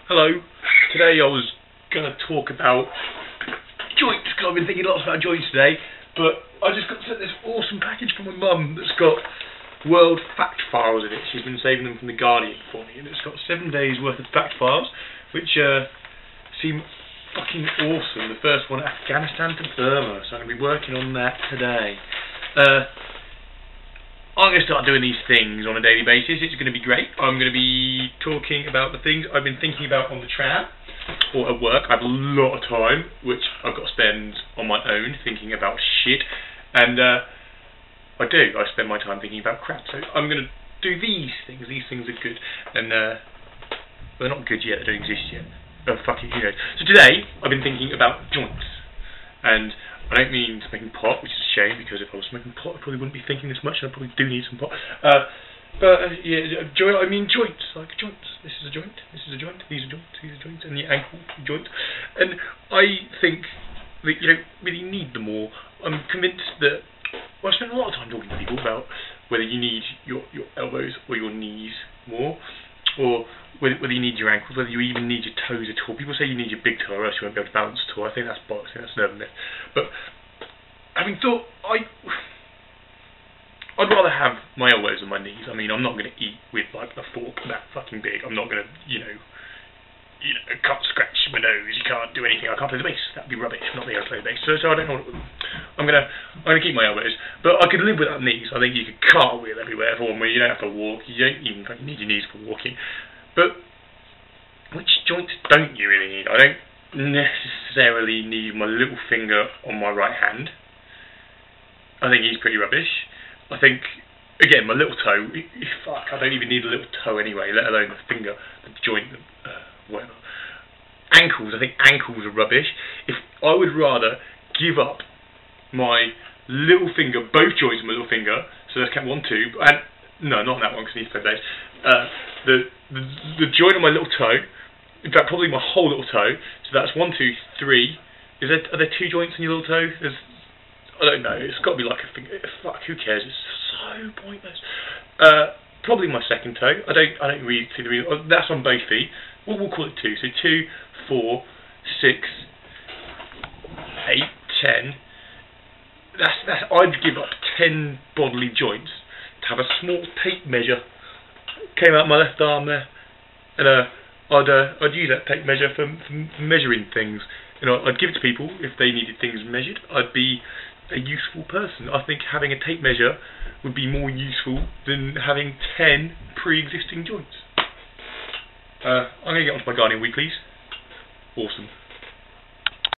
Hello. Today I was going to talk about joints, because I've been thinking lots about joints today, but I just got sent this awesome package from my mum that's got world fact files in it. She's been saving them from The Guardian for me, and it's got 7 days worth of fact files, which seem fucking awesome. The first one, Afghanistan to Burma, so I'm going to be working on that today. I'm going to start doing these things on a daily basis. It's going to be great. I'm going to be talking about the things I've been thinking about on the tram or at work. I have a lot of time, which I've got to spend on my own thinking about shit. And I do. I spend my time thinking about crap. So I'm going to do these things. These things are good. And they're not good yet. They don't exist yet. Oh, fuck it, who knows. So today, I've been thinking about joints. And I don't mean smoking pot, which is a shame, because if I was smoking pot I probably wouldn't be thinking this much, and I probably do need some pot. Yeah, I mean joints, like joints. This is a joint, this is a joint, these are joints, these are joints, and the ankle joint. And I think that you don't really need them all. I'm convinced that, well, I spend a lot of time talking to people about whether you need your elbows or your knees more, or whether you need your ankles, whether you even need your toes at all. People say you need your big toe or else you won't be able to balance at all. I think that's bollocks, I think that's nerve myth. But having thought, I'd rather have my elbows than my knees. I mean, I'm not going to eat with like a fork that fucking big. I'm not going to, I can't scratch my nose. You can't do anything. I can't play the bass. That'd be rubbish. Not being able to play the bass. So I don't know. I'm gonna keep my elbows, but I could live without knees. I think you could cartwheel everywhere for me. You don't have to walk. You don't even need your knees for walking. But which joints don't you really need? I don't necessarily need my little finger on my right hand. I think he's pretty rubbish. I think, again, my little toe, fuck, I don't even need a little toe anyway, let alone the finger, the joint, whatever. Ankles, I think ankles are rubbish. If I would rather give up my little finger, both joints of my little finger, so let's count 1, 2, and no, not that one because I need to play bass. The joint on my little toe, in fact, probably my whole little toe. So that's 1, 2, 3. Are there 2 joints in your little toe? I don't know. It's got to be like a finger. Fuck, who cares? It's so pointless. Probably my second toe. I don't really see the reason. That's on both feet. We'll call it 2. So 2, 4, 6, 8, 10. I'd give up 10 bodily joints to have a small tape measure came out my left arm there, and I'd use that tape measure for measuring things. I'd give it to people if they needed things measured. I'd be a useful person. I think having a tape measure would be more useful than having 10 pre-existing joints. I'm going to get onto my Guardian Weeklies. Awesome.